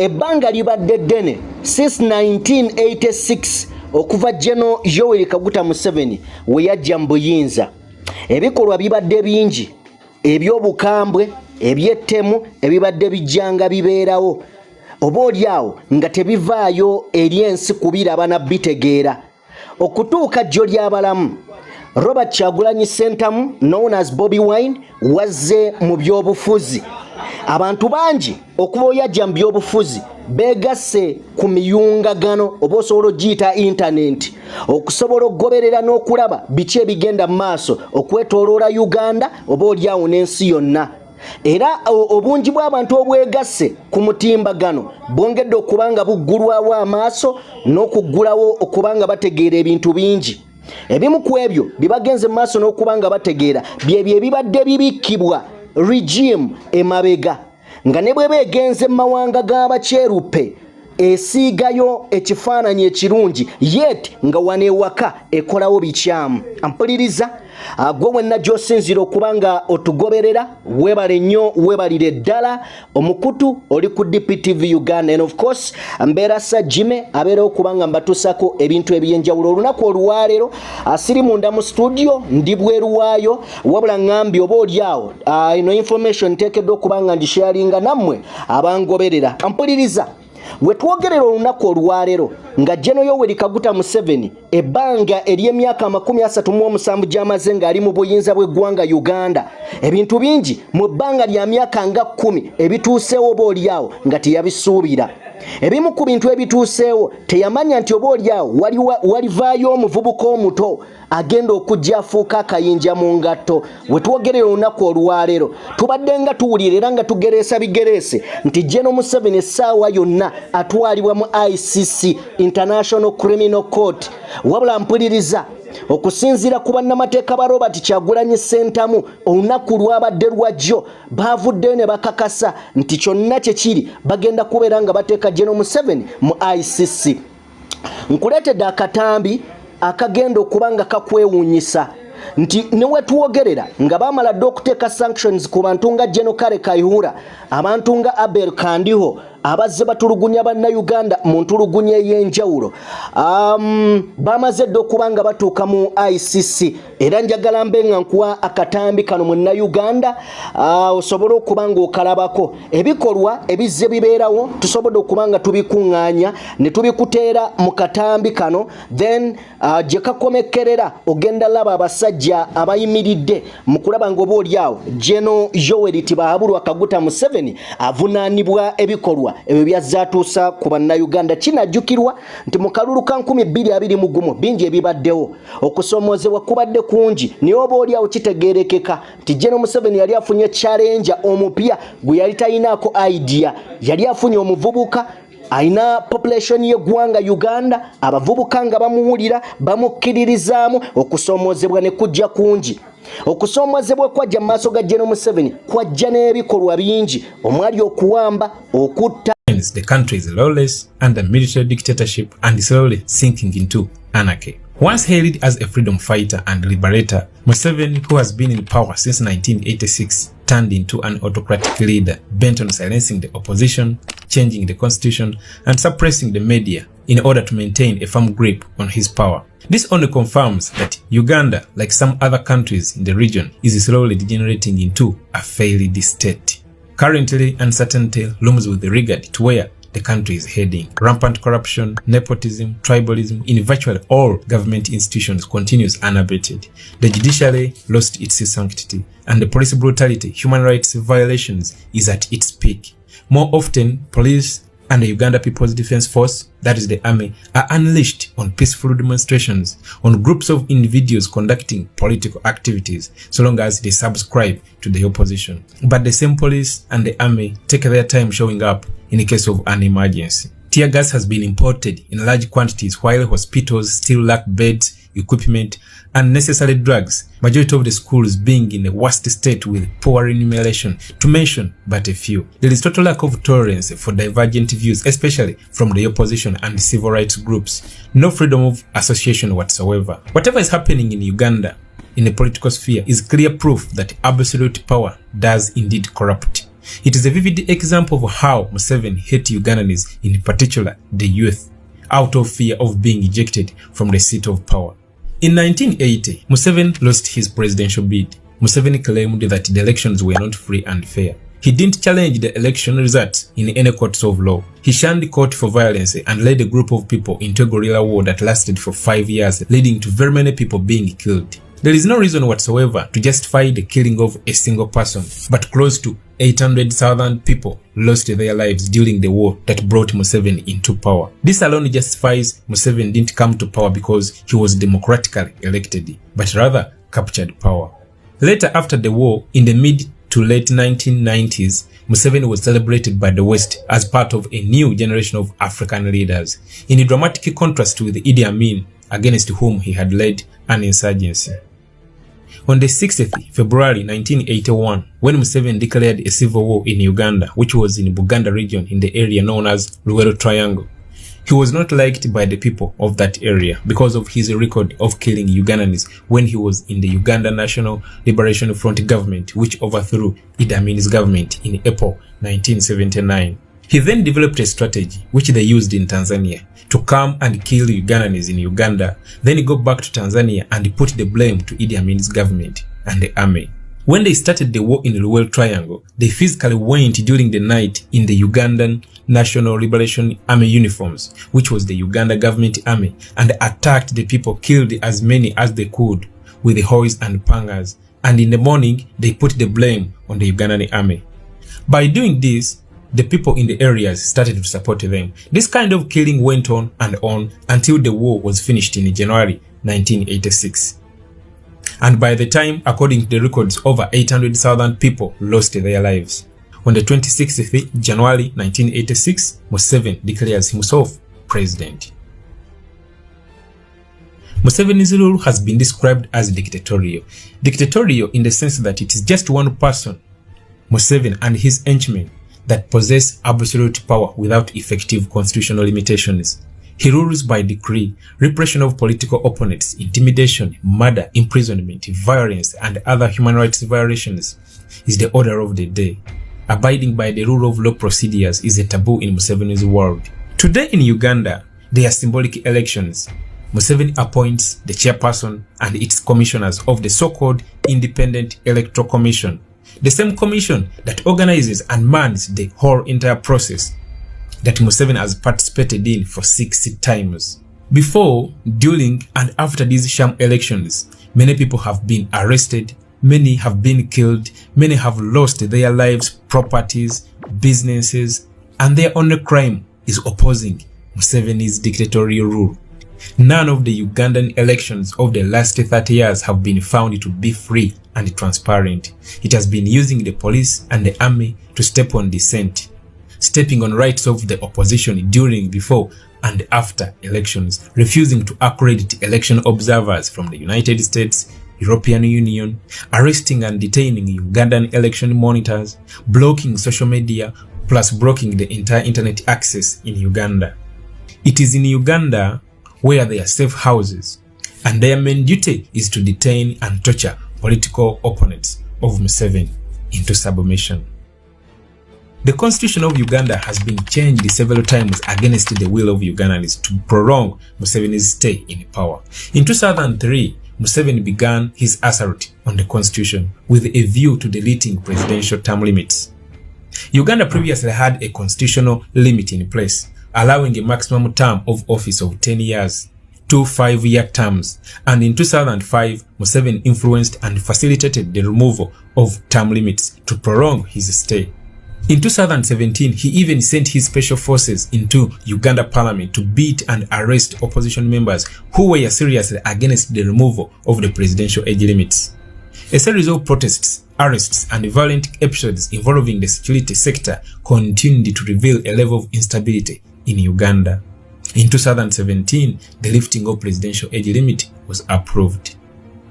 Ebbanga libadde ddene since 1986 okuva General Yoweri Kaguta Museveni we yajja mu buyinza. Ebikolwa bibadde bingi, eby'obukambwe, ebyettemu, ebibadde bijjanga bibeerawo. Oboolyawo nga tebivaayo eri ensi kubiraba na bitegeera. Okutuuka jjo ly'abalamu, Robert Kyagulanyi Ssentamu, known as Bobi Wine, wazze mu by'obufuzi. Abantu bangi okuba oyajja mu by'obufuzi beegasse ku miyungagano oba osobola ogiyita internet okusobola okugoberera n'okulaba biki ebigenda mu maaso okwetooloola Uganda oba olyawo n'ensi yonna. Era obungi bw'abantu obwegasse ku mutimbagano bwongedde okuba nga buggulwawo amaaso n'okuggulawo okuba nga bategeera ebintu bingi. Ebimu ku ebyo bibagenze mu maaso n'okuba nga bategeera byebyo ebibadde bibikkibwa regime emabega nga ne bwe beegenze mu mawanga g'abakyeruppe esiigayo ekifaananyi ekirungi yet nga waneewaka ekolawo bikyamu. Ampuliriza gwe wenna gy'osinzira okuba nga otugoberera, weebale nnyo, weebalire ddala. Omukutu oli ku DPTV Uganda, and of course mbeera Sajjime abeerawo okuba nga mbatuusako ebintu eby'enjawulo. Olunaku olwaleero asiri munda mu studio, ndi bweru waayo, wabula ngambye oba olyawo ino information nteekeddwa okuba nga ndisharinga nammwe abangoberera. Ampuliriza, wetwogerera olunaku olwaleero nga General Yoweri Kaguta Museveni ebbanga ery'emyaka 37 gy'amaze ng'ali mu buyinza bw'eggwanga Uganda, ebintu bingi mu bbanga lya myaka nga 10 ebituuseewo oba olyawo nga teyabisuubira. Ebimu ku bintu ebituuseewo teyamanya nti oba olyawo walivaayo omuvubuka omuto agenda okujja afuuka akayinja mu ngatto. Wetwogerera olunaku olwaleero tubadde nga tuwulira era nga tugereesa bigereese nti General Museveni essaawa yonna atwalibwa mu ICC, International Criminal Court. Wabula mpuliriza, okusinziira ku bannamateeka ba Robert Kyagulanyi Ssentamu, olunaku lwabadde lwajjo baavuddeyo ne bakakasa nti kyonna kye kiri bagenda kubeera nga bateeka General Museveni mu ICC. Nkuleetedde akatambi akagenda okuba nga kakwewuunyisa nti ne wetwogerera nga baamala dde okuteeka sanctions ku bantu nga General Kale Kayihura, abantu nga Abel Kandiho abazze batulugunya bannayuganda mu ntulugunya ey'enjawulo, bamaze dde okuba nga batuuka mu ICC. Era njagala mbe nga nkuwa akatambi kano munnayuganda osobole okuba nga okalabako ebikolwa ebizze bibeerawo, tusobodde okuba nga tubikuŋŋaanya ne tubikuteera mu katambi kano, then gye kakomekkerera ogenda laba abasajja abayimiridde mu kulaba ng'oba olyawo General Yoweri Tibahabulwa Kaguta Museveni avunaanibwa ebikolwa ebyo byazaatuusa ku bannayuganda. Kinajjukirwa nti mu kalulu ka 2021 bingi ebibaddewo, okusomoozebwa kubadde kungi, naye oba olyawo kitegeerekeka nti General Museveni yali afunye challenge omupya gwe yali talinaako idea. Yali afunye omuvubuka aina population y'eggwanga Uganda, abavubuka nga bamuwulira bamukkiririzaamu, okusomoozebwa ne kujja kungi. Okusoomozebwa kwajja mu maaso ga General Museveni kwajja n'ebikolwa bingi omwali okuwamba, okutta. The country is lawless under military dictatorship and slowly sinking into anarchy. Once hailed as a freedom fighter and liberator, Museveni, who has been in power since 1986, turned into an autocratic leader bent on silencing the opposition, changing the constitution, and suppressing the media in order to maintain a firm grip on his power. This only confirms that Uganda, like some other countries in the region, is slowly degenerating into a failed state. Currently, uncertainty looms with regard to where the country is heading. Rampant corruption, nepotism, tribalism in virtually all government institutions continues unabated. The judiciary lost its sanctity, and the police brutality, human rights violations is at its peak. More often, police and the Uganda People's Defense Force, that is the army, are unleashed on peaceful demonstrations, on groups of individuals conducting political activities, so long as they subscribe to the opposition. But the same police and the army take their time showing up in the case of an emergency. Tear gas has been imported in large quantities while hospitals still lack beds, equipment, and necessary drugs, majority of the schools being in the worst state with poor remuneration, to mention but a few. There is total lack of tolerance for divergent views, especially from the opposition and civil rights groups. No freedom of association whatsoever. Whatever is happening in Uganda in the political sphere is clear proof that absolute power does indeed corrupt. It is a vivid example of how Museveni hate Ugandans, in particular the youth, out of fear of being ejected from the seat of power. In 1980, Museveni lost his presidential bid. Museveni claimed that the elections were not free and fair. He didn't challenge the election results in any courts of law. He shunned court for violence and led a group of people into a guerrilla war that lasted for 5 years, leading to very many people being killed. There is no reason whatsoever to justify the killing of a single person, but close to 800,000 people lost their lives during the war that brought Museveni into power. This alone justifies Museveni didn't come to power because he was democratically elected, but rather captured power. Later, after the war, in the mid to late 1990s, Museveni was celebrated by the West as part of a new generation of African leaders, in a dramatic contrast with Idi Amin, against whom he had led an insurgency. On the 6th February 1981, when Museveni declared a civil war in Uganda, which was in Buganda region in the area known as Luwero Triangle, he was not liked by the people of that area because of his record of killing Ugandans when he was in the Uganda National Liberation Front government, which overthrew Idi Amin's government in April 1979. He then developed a strategy which they used in Tanzania to come and kill Ugandans in Uganda, then go back to Tanzania and put the blame to Idi Amin's government and the army. When they started the war in the Luwero Triangle, they physically went during the night in the Ugandan National Liberation Army uniforms, which was the Uganda government army, and attacked the people, killed as many as they could with the hoes and pangas, and in the morning they put the blame on the Ugandan army. By doing this, the people in the areas started to support them. This kind of killing went on and on until the war was finished in January 1986. And by the time, according to the records, over 800,000 people lost their lives. On the 26th January 1986, Museveni declares himself president. Museveni's rule has been described as dictatorial. Dictatorial in the sense that it is just one person, Museveni and his henchmen, that possess absolute power without effective constitutional limitations. He rules by decree. Repression of political opponents, intimidation, murder, imprisonment, violence, and other human rights violations is the order of the day. Abiding by the rule of law procedures is a taboo in Museveni's world. Today in Uganda, there are symbolic elections. Museveni appoints the chairperson and its commissioners of the so-called Independent Electoral Commission, the same commission that organizes and mans the whole entire process that Museveni has participated in for 6 times. Before, during, and after these sham elections, many people have been arrested, many have been killed, many have lost their lives, properties, businesses, and their only crime is opposing Museveni's dictatorial rule. None of the Ugandan elections of the last 30 years have been found to be free and transparent. It has been using the police and the army to step on dissent, stepping on rights of the opposition during, before, and after elections, refusing to accredit election observers from the United States, European Union, arresting and detaining Ugandan election monitors, blocking social media, plus blocking the entire internet access in Uganda. It is in Uganda where they are safe houses, and their main duty is to detain and torture political opponents of Museveni into submission. The constitution of Uganda has been changed several times against the will of Ugandans to prolong Museveni's stay in power. In 2003, Museveni began his assault on the constitution with a view to deleting presidential term limits. Uganda previously had a constitutional limit in place, allowing a maximum term of office of 10 years, 2 5-year terms, and in 2005, Museveni influenced and facilitated the removal of term limits to prolong his stay. In 2017, he even sent his special forces into Uganda Parliament to beat and arrest opposition members who were seriously against the removal of the presidential age limits. A series of protests, arrests, and violent episodes involving the security sector continued to reveal a level of instability in Uganda. In 2017, the lifting of presidential age limit was approved.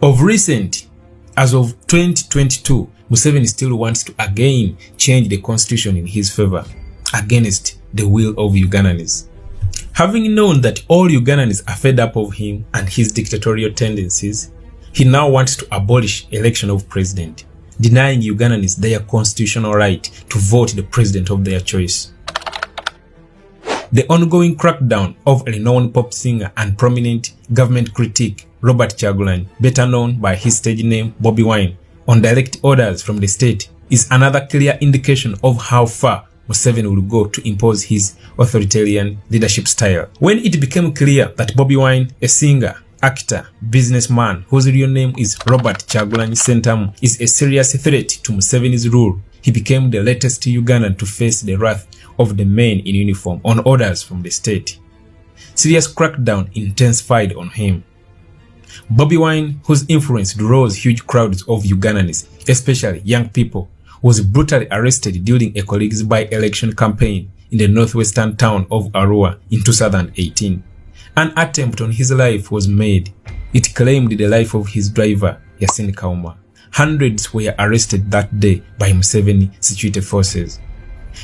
Of recent, as of 2022, Museveni still wants to again change the constitution in his favor, against the will of Ugandans. Having known that all Ugandans are fed up of him and his dictatorial tendencies, he now wants to abolish election of president. denying Ugandans their constitutional right to vote the president of their choice. The ongoing crackdown of a renowned pop singer and prominent government critic Robert Kyagulanyi, better known by his stage name Bobi Wine, on direct orders from the state is another clear indication of how far Museveni will go to impose his authoritarian leadership style. When it became clear that Bobi Wine, a singer, actor, businessman whose real name is Robert Kyagulanyi Ssentamu, is a serious threat to Museveni's rule, he became the latest Ugandan to face the wrath of the men in uniform on orders from the state. Serious crackdown intensified on him. Bobi Wine, whose influence draws huge crowds of Ugandans, especially young people, was brutally arrested during a colleague's by-election campaign in the northwestern town of Arua in 2018. An attempt on his life was made. It claimed the life of his driver, Yasin Kauma. Hundreds were arrested that day by Museveni security forces.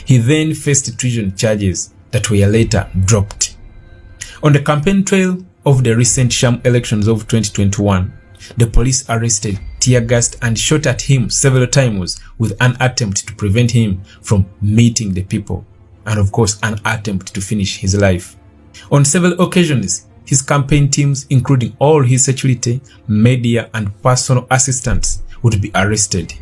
He then faced treason charges that were later dropped. On the campaign trail of the recent sham elections of 2021, the police arrested, tear-gassed and shot at him several times with an attempt to prevent him from meeting the people, and of course an attempt to finish his life. On several occasions, his campaign teams, including all his security, media and personal assistants, would be arrested.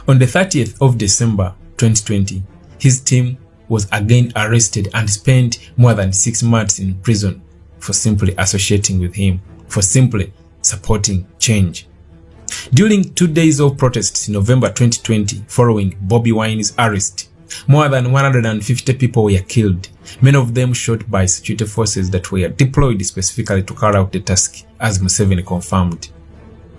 On the 30th of December 2020, his team was again arrested and spent more than 6 months in prison for simply associating with him, for simply supporting change. During 2 days of protests in November 2020 following Bobi Wine's arrest, more than 150 people were killed, many of them shot by security forces that were deployed specifically to carry out the task, as Museveni confirmed.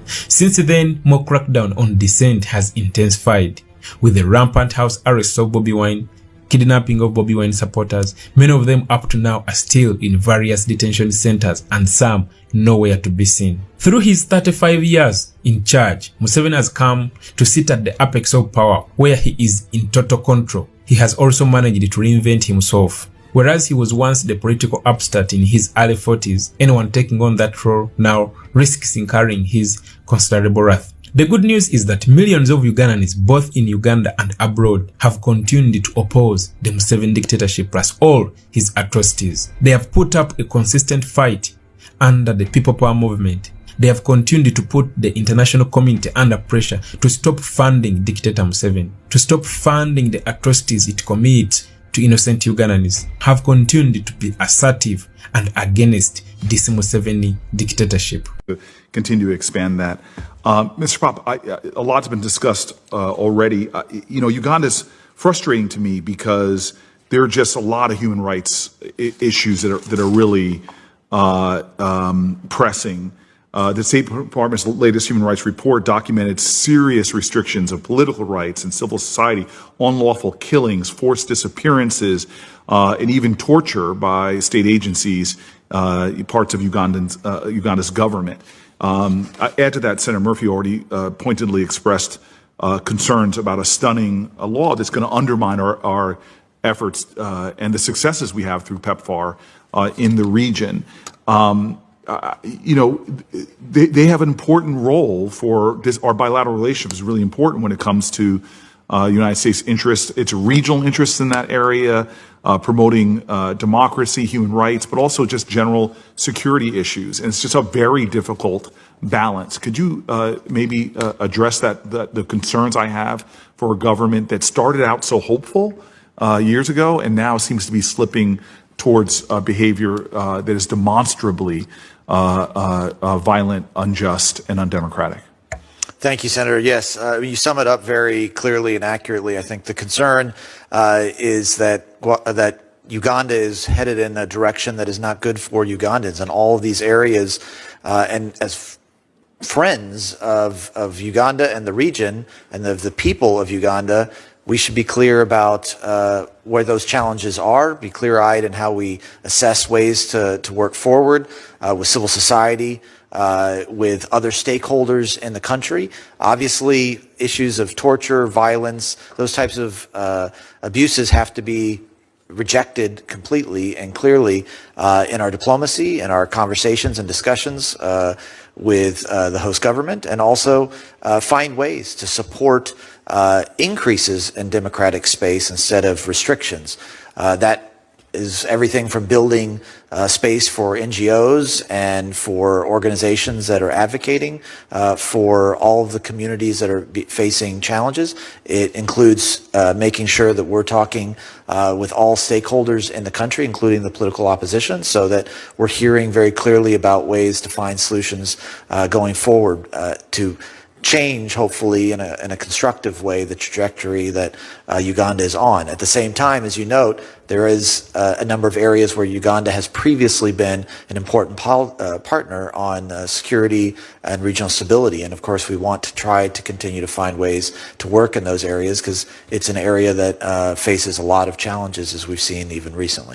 Since then, more crackdown on dissent has intensified, with the rampant house arrests of Bobi Wine, kidnapping of Bobi Wine supporters. Many of them up to now are still in various detention centers and some nowhere to be seen. Through his 35 years in charge, Museveni has come to sit at the apex of power where he is in total control. He has also managed to reinvent himself. Whereas he was once the political upstart in his early 40s, anyone taking on that role now risks incurring his considerable wrath. The good news is that millions of Ugandans, both in Uganda and abroad, have continued to oppose the Museveni dictatorship plus all his atrocities. They have put up a consistent fight under the People Power movement. They have continued to put the international community under pressure to stop funding dictator Museveni, to stop funding the atrocities it commits to innocent Ugandans, have continued to be assertive and against this Museveni dictatorship. Continue to expand that. Mr. Pop, a lot's been discussed already. Uganda's frustrating to me because there are just a lot of human rights issues that are really pressing. The State Department's latest human rights report documented serious restrictions of political rights and civil society, unlawful killings, forced disappearances, and even torture by state agencies, parts of Uganda's government. Add to that, Senator Murphy already pointedly expressed concerns about a stunning law that's going to undermine our efforts and the successes we have through PEPFAR in the region. They have an important role for this. Our bilateral relationship is really important when it comes to United States interests, its regional interests in that area, promoting democracy, human rights, but also just general security issues. And it's just a very difficult balance. Could you maybe address the concerns I have for a government that started out so hopeful years ago and now seems to be slipping towards behavior that is demonstrably violent, unjust, and undemocratic? Thank you, Senator. Yes, you sum it up very clearly and accurately. I think the concern is that Uganda is headed in a direction that is not good for Ugandans in all of these areas. And as friends of Uganda and the region and of the people of Uganda, we should be clear about where those challenges are, be clear-eyed in how we assess ways to work forward with civil society, with other stakeholders in the country. Obviously, issues of torture, violence, those types of abuses have to be rejected completely and clearly in our diplomacy and our conversations and discussions with the host government, and also find ways to support increases in democratic space instead of restrictions. That is everything from building space for NGOs and for organizations that are advocating for all of the communities that are facing challenges. It includes making sure that we're talking with all stakeholders in the country, including the political opposition, so that we're hearing very clearly about ways to find solutions going forward to change, hopefully, in a constructive way, the trajectory that Uganda is on. At the same time, as you note, there is a number of areas where Uganda has previously been an important partner on security and regional stability. And of course, we want to try to continue to find ways to work in those areas, because it's an area that faces a lot of challenges, as we've seen even recently.